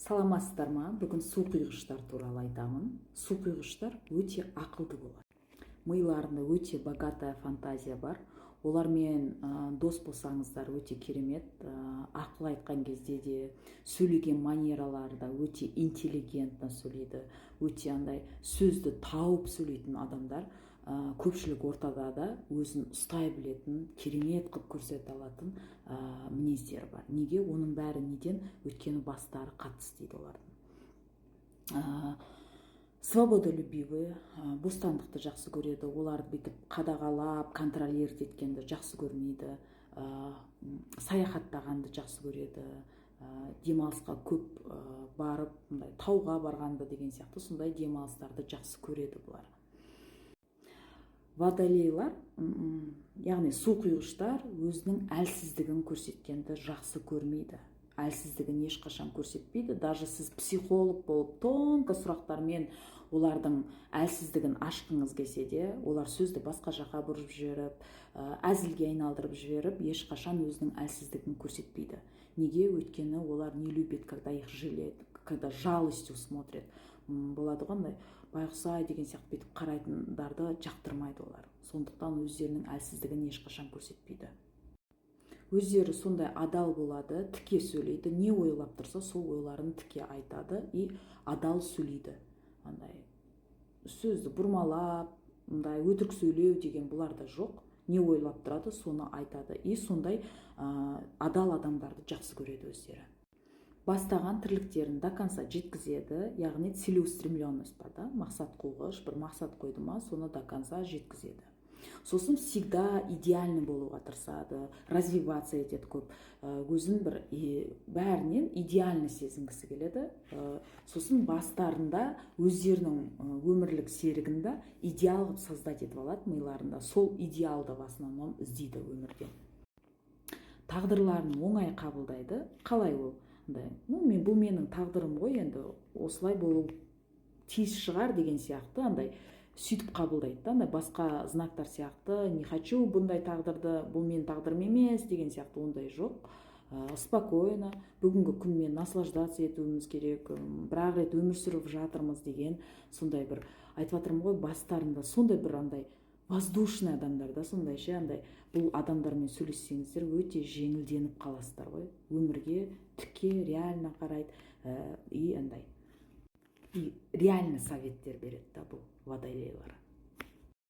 Саламатсыздар ма? Бүгін су құйғыштар туралы айтамын. Су құйғыштар өте ақылды болады. Миларында өте богатая фантазия бар. Олармен дос болсаңыздар өте керемет. Ақыл айтқан кезде де, сөйлеген манералары да өте интеллигентно сөйлейді. Өте андай сөзді тауып сөйлейтін адамдар. Көпшілік ортада да өзін ұстай білетін, керемет қып көрсете алатын мінездері бар. Неге? Оның бәрі неден? Өйткені бастары қатты істейді олардың. Свободолюбивый, бостандықты жақсы көреді. Оларды бүйтіп қадағалап, контролировать еткенді жақсы көрмейді. Саяхаттағанды жақсы көреді. Демалысқа көп барып, тауға барғанды деген сияқты сондай демалыстарды жақсы көреді бұлар. Водолейлар, яғни су құйғыштар өзінің әлсіздігін көрсеткенді жақсы көрмейді. Әлсіздігін ешқашан көрсетпейді. Даже сіз психолог болып тонко сұрақтармен олардың әлсіздігін ашқыңыз келсе де, олар сөзді басқа жаққа бұрып жіберіп, әзілге айналдырып жіберіп, ешқашан өзінің әлсіздігін көрсетпейді. Неге? Өйткені олар не любит, когда их жалеют, когда жалостью смотрят. Болады қандай байғұс-ай деген сияқты бүйтіп қарайтындарды жақтырмайды олар. Сондықтан өздерінің әлсіздігін ешқашан көрсетпейді. Өздері сондай адал болады, тіке сөйлейді, не ойлап тұрса сол ойларын тіке айтады и адал сөйлейді. Сөзді бұрмалап, өтірік сөйлеу деген бұларда жоқ. Не ойлап тұрады, соны айтады. И сондай адал адамдарды жақсы көреді өздері. Бастаған тірліктерін до конца жеткізеді, яғни целеустремленность бар да, мақсат қуғыш, бір мақсат қойды ма, соны до конца жеткізеді. Сосын всегда идеальный болуға тырысады, развиваться етеді көп. Өзін бір бәрінен идеальный сезінгісі келеді. Сосын бастарында өздерінің өмірлік серігінде идеал қылып создать етіп алады миларында. Сол идеалды в основном іздейді өмірде. Тағдырларын оңай қабылдайды. Қалай ол? Мен бұл менің тағдырым ғой, енді осылай болу тиіс шығар деген сияқты сөйтіп қабылдайды. Басқа знактар сияқты, не хочу бұндай тағдырды, бұл мен тағдырым емес деген сияқты ондай жоқ. Спокойно, бүгінгі күнмен наслаждаться етуіміз керек, бірақ рет өмір сүріп жатырмыз деген сондай бір айтып жатырмын ғой, бастарында сондай бір воздушный адамдар да сондай бұл адамдармен сөйлессеңіздер өте жеңілденіп қаласыздар ғой. Өмірге тіке реально қарайды и реально советтер береді да бұл водолейлар.